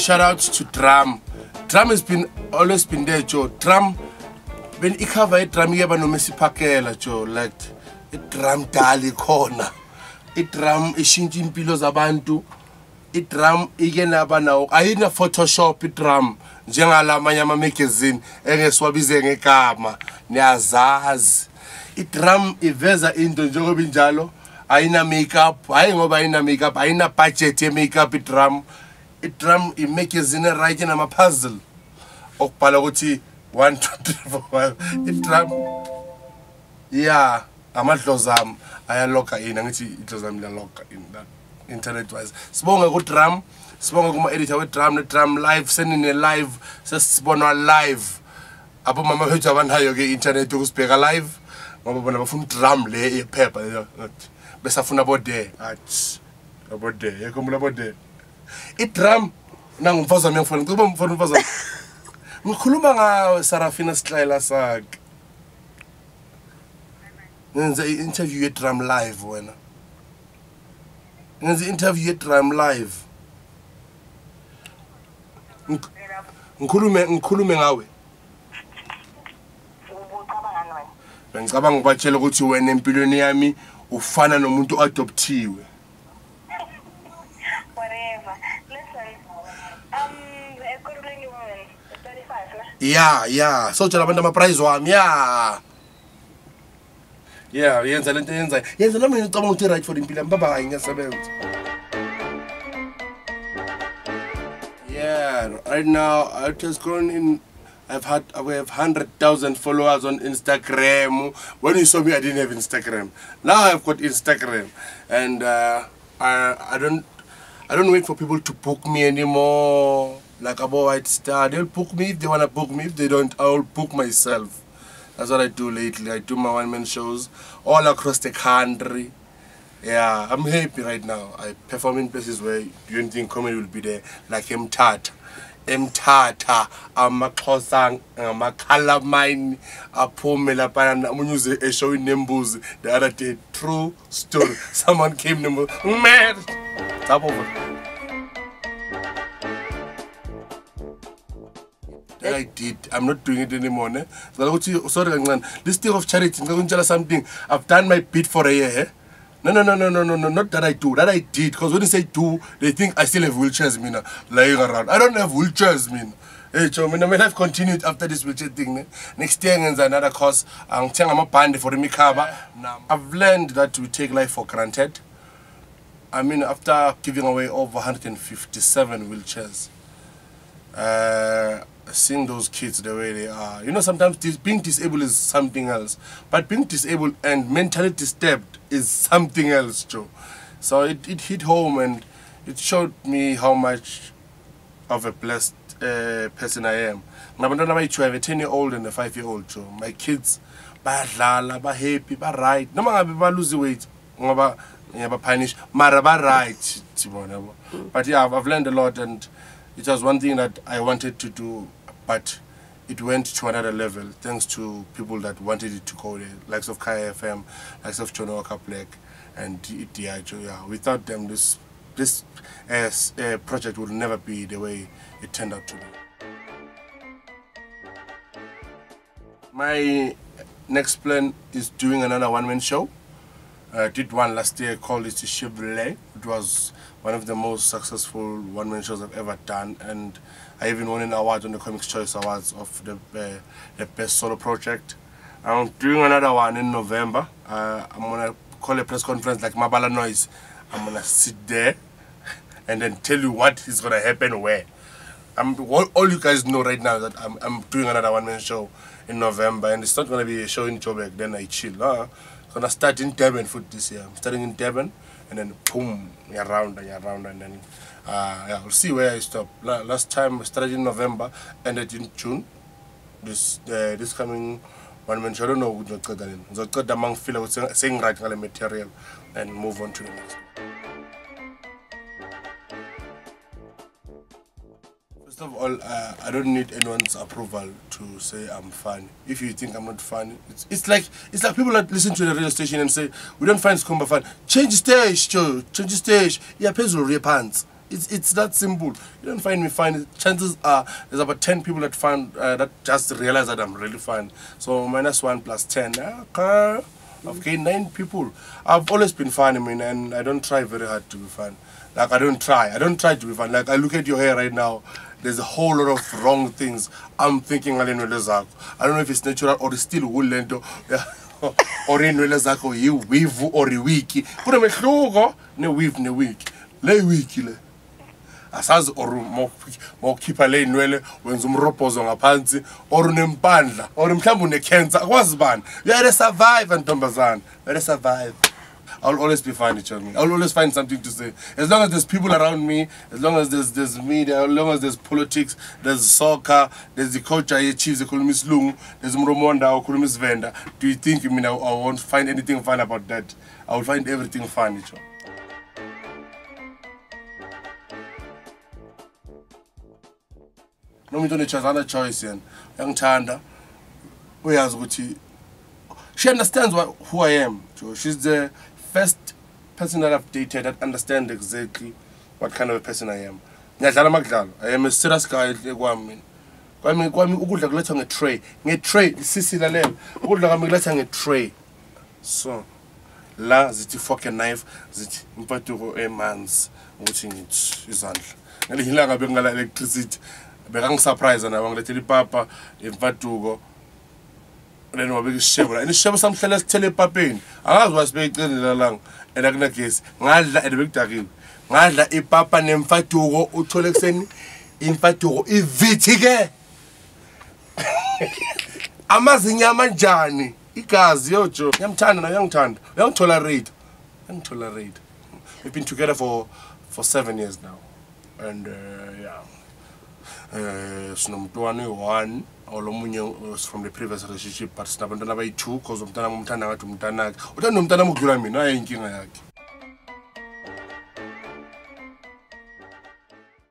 shout out to Drum. Drum has always been there, Joe. Drum, when I cover it, Drum, you have no messy pakela, Joe. Like, it Drum dali corner. It Drum is changing pillows abantu. It Drum again abana. I in a Photoshop it Drum. Jengala manyama magazine. Enge swabize nge kama. Niazaz. It Drum iveza into Joe Binjalo. Aina makeup. Aina makeup. Aina budget makeup it Drum. It Drum it make a zine writing a puzzle. Okpala uthi 1 2 3 4 5. It Drum. Yeah, amadlozam ayaloka in angithi idlozam liyaloka in that internet wise. Sibonga ku Drum, sibonga kuma editor we Drum live sending a live sesibonwa live. Abo mama wethu abanayo ke internet ukusibheka live. Ngoba bona bafuna Drum le ephepha besafuna bode athi abode yakhombula bode. It Drum nangumfazi wami ngifuna ngicela umfana umfazi wami. Ngikhuluma ngawe Sarafina Sixayela sakhe. Ngenza interview ye Drum live wena. Ngenza interview ye Drum live. Ngikhulume ngawe. Ngicabanga ukubatshela ukuthi wena empilweni yami ufana nomuntu adoptiwe. Yeah. So tshela abantu ama prize wami. Yeah, yenza lento yenza. Yenza nami ngicabanga ukuthi right for impilo yami baba ngiyasebenza. Yeah, right now I just gone in. We have 100,000 followers on Instagram. When you saw me, I didn't have Instagram. Now I've got Instagram, and I don't wait for people to book me anymore. Like Abo White Star, they'll book me if they wanna book me. If they don't, I'll book myself. That's what I do lately. I do my one-man shows all across the country. Yeah, I'm happy right now. I perform in places where you don't think comedy will be there, like Mtata, Amaxhosa, Amakalamine, Apomela Panana, Munyuze, a show in Nembuzi. The other day, true story. Someone came to me, man, stop over. That I did. I'm not doing it anymore. Sorry, this thing of charity, I'm going to tell you something. I've done my bit for a year. No, not that I do. That I did. Because when they say do, they think I still have wheelchairs, lying around. I don't have wheelchairs, Hey, Joe, my life continued after this wheelchair thing. Next year, there's another course. I'm a band for the Mikaba. I've learned that we take life for granted. I mean, after giving away over 157 wheelchairs, seeing those kids the way they are. You know, sometimes being disabled is something else. But being disabled and mentally disturbed is something else, Joe. So it hit home and it showed me how much of a blessed person I am. I have a 10-year-old and a 5-year-old, Joe. My kids, badlala, ba happy, ba right. No matter ba lose weight, ba punish, mara ba right. But yeah, I've learned a lot, and it was one thing that I wanted to do, but it went to another level thanks to people that wanted it to go there, likes of Kaya FM, likes of Chonoka Black, and DIJO. Yeah, without them, this project would never be the way it turned out to be. My next plan is doing another one-man show. I did one last year called it Chiiling. It was one of the most successful one-man shows I've ever done, and I even won an award on the Comics Choice Awards of the best solo project. I'm doing another one in November. I'm gonna call a press conference like Mabala Noise. I'm gonna sit there and then tell you what is gonna happen where. All you guys know right now that I'm doing another one-man show in November, and it's not gonna be a show in Joburg. Then I chill. I'm gonna start in Durban for this year. I'm starting in Durban, and then boom, around, and then yeah, we'll see where I stop. Last time I started in November, ended in June. This coming one-man show, I don't know what you're going to do. The among feel saying right material and move on to the next. First of all, I don't need anyone's approval to say I'm funny. If you think I'm not funny, it's like people that listen to the radio station and say we don't find Skhumba funny. Change the stage, Joe. Change the stage. Yeah, pencil your pants. It's that simple. You don't find me fine. Chances are there's about 10 people that find that just realize that I'm really fine. So -1 plus 10. Okay. I've gained 9 people. I've always been fine, I mean, and I don't try very hard to be fine. Like I don't try to be fine. Like I look at your hair right now. There's a whole lot of wrong things. I'm thinking I don't know if it's natural or it's still wool or inwele zakho you weave or a wiki. Put a mehluko ne weave ne week. Le wiki le. Asazi or mo keep a lane nwele wenza umropozo ngaphansi or unempandla or mhlawumbe unecancer akwazi bani. You had to survive ntombazana. You had to survive. I'll always be fine, I'll always find something to say. As long as there's people around me, as long as there's media, as long as there's politics, there's soccer, there's the culture, chiefs, the Kulumis Lung, there's Mromonda or Kulumis Venda. Do you think I won't find anything fun about that? I will find everything fun, No, we don't have another choice, young Tanda. She understands who I am. She's the first person that I've dated that understands exactly what kind of a person I am. I am a serious guy. Tray. So, la ziti fucking knife, ziti mpatuko mans, watching it izandla. Ngalihilanga bengala electricity. Bekang surprise na wangilethe papa impatuko. Then we big shame. And the shame something else tell papin. I was speaking along and I can guess. Ngadla at the big tagi. Ngadla e papa nemfatugo utolexen infatugo ivitige. Amazinyama njani. Igazi yojo. Yamthanda na yangithanda. Uyangitolerate. Yangitolerate. We've been together for 7 years now. And yeah. Sinomntwana one. Olomunye was from the previous relationship, but sinabantwana abayi-2 because umntana umthanda ngathi umntanakhe. Uthanda umntana amukudlula mina, hayi inkinga yakhe.